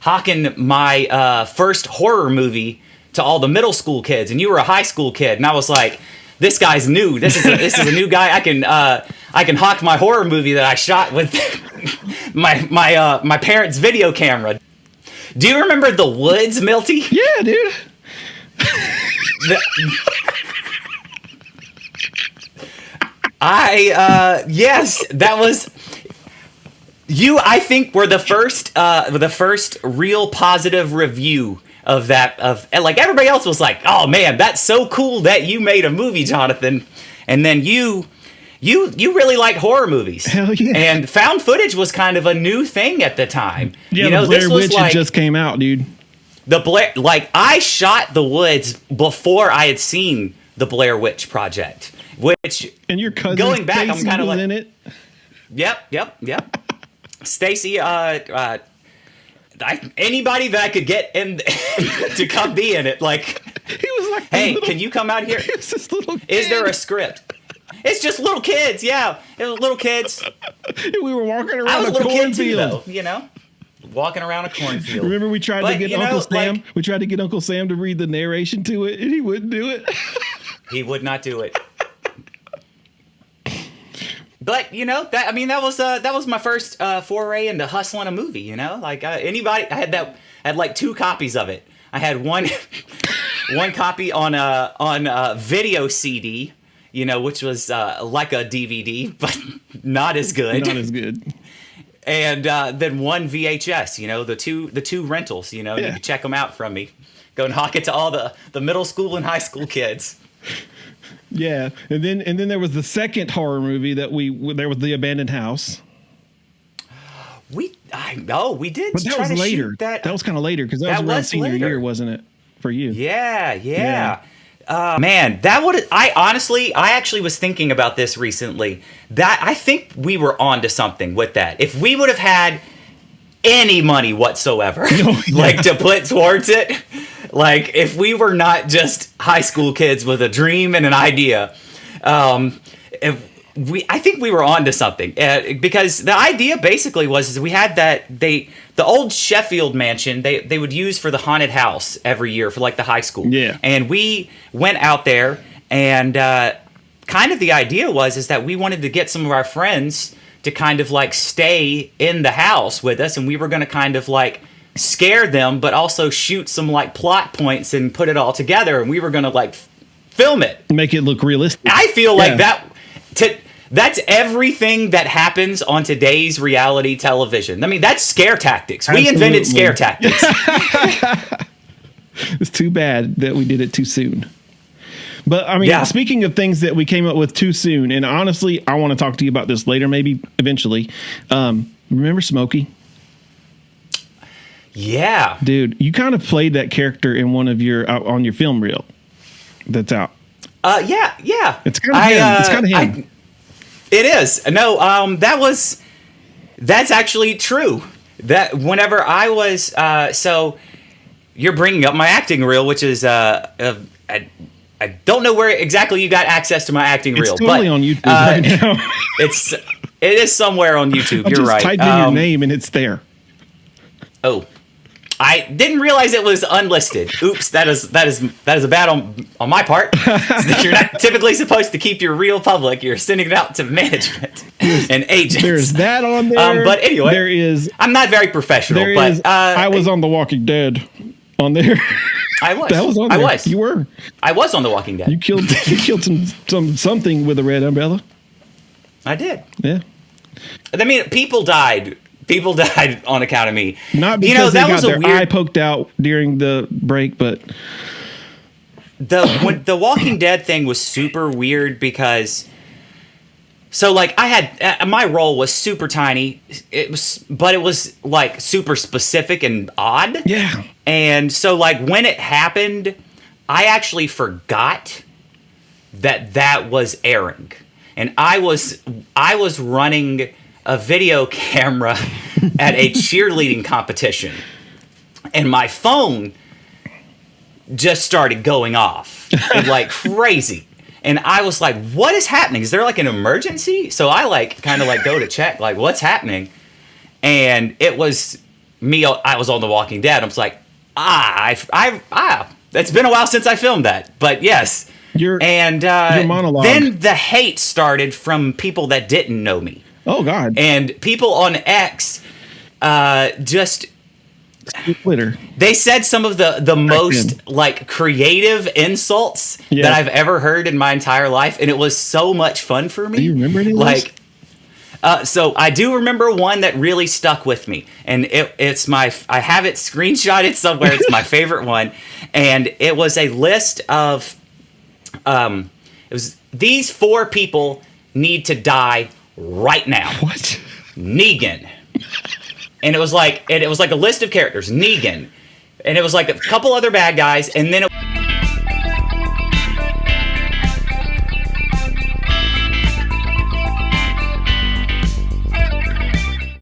hawking my first horror movie to all the middle school kids, and you were a high school kid, and I was like, this guy's new. This is a new guy. I can hawk my horror movie that I shot with my parents' video camera. Do you remember The Woods, Milty? Yeah, dude. Yes, that was you. I think were the first real positive review of that. Like everybody else was like, "Oh man, that's so cool that you made a movie, Jonathan," and then you really like horror movies. Hell yeah. And found footage was kind of a new thing at the time. Yeah, the Blair Witch had just came out, dude. I shot The Woods before I had seen the Blair Witch Project, which, and your cousin going back, Stacey I'm kind of was like in it. Yep. Stacy, anybody that I could get in to come be in it, like he was like, hey, can you come out here? This little kid. Is there a script? It's just little kids, yeah. It was little kids. We were walking I was around a a little kid too, cornfield. though, you know? Walking around a cornfield. Remember we tried to get Uncle Sam? Like, we tried to get Uncle Sam to read the narration to it, and he wouldn't do it. He would not do it. But you know that was my first foray into hustling a movie. You know, like anybody, I had like 2 copies of it. I had one copy on a video CD, you know, which was like a DVD, but not as good. Not as good. And then one VHS, you know, the two rentals, you know, you can check them out from me. Go and hawk it to all the middle school and high school kids. Yeah, and then there was the second horror movie there was The Abandoned House. We did. But that was later. That was kind of later because that was around senior year, wasn't it, for you? Yeah. Man, I actually was thinking about this recently. That I think we were onto something with that. If we would have had any money whatsoever, like to put towards it, like if we were not just high school kids with a dream and an idea, I think we were onto something because the idea basically was we had the old Sheffield mansion they would use for the haunted house every year for like the high school. Yeah. And we went out there and kind of the idea is that we wanted to get some of our friends to kind of like stay in the house with us, and we were going to kind of like scare them, but also shoot some like plot points and put it all together, and we were going to like film it. Make it look realistic. I feel like that's everything that happens on today's reality television. I mean, that's scare tactics. We invented scare tactics. It's too bad that we did it too soon. But I mean, speaking of things that we came up with too soon, and honestly, I want to talk to you about this later, maybe eventually. Remember Smokey? Yeah. Dude, you kind of played that character in one of on your film reel that's out. Yeah. It's kind of him. It's kind of him. It is. No, that's actually true. That whenever I was, so you're bringing up my acting reel, which is, I don't know where exactly you got access to my acting reel. It's totally on YouTube right now. It is somewhere on YouTube. You're right. Typed in your name and it's there. Oh, I didn't realize it was unlisted. Oops, that is a bad on my part. You're not typically supposed to keep your reel public. You're sending it out to management and agents. There's that on there. But anyway, there is. I'm not very professional. I was on The Walking Dead on there. I was. That was on there. I was. You were. I was on The Walking Dead. You killed something with a red umbrella. I did. Yeah. I mean, people died. People died on account of me. Not because they got their eye poked out during the break, but when the Walking Dead thing was super weird because, so like I had my role was super tiny. But it was like super specific and odd. Yeah. And so like when it happened, I actually forgot that was airing, and I was running a video camera at a cheerleading competition, and my phone just started going off like crazy. And I was like, what is happening? Is there like an emergency? So I like kind of like go to check like what's happening. And it was I was on The Walking Dead. I was like, it's been a while since I filmed that, but yes. Your monologue. Then the hate started from people that didn't know me. Oh God! And people on X, just Twitter. They said some of the most like creative insults that I've ever heard in my entire life, and it was so much fun for me. Do you remember any of those? So I do remember one that really stuck with me, and it's I have it screenshotted somewhere. It's my favorite one, and it was a list of, it was these 4 people need to die right now. What? Negan, and it was like a list of characters. Negan, and it was like a couple other bad guys, and then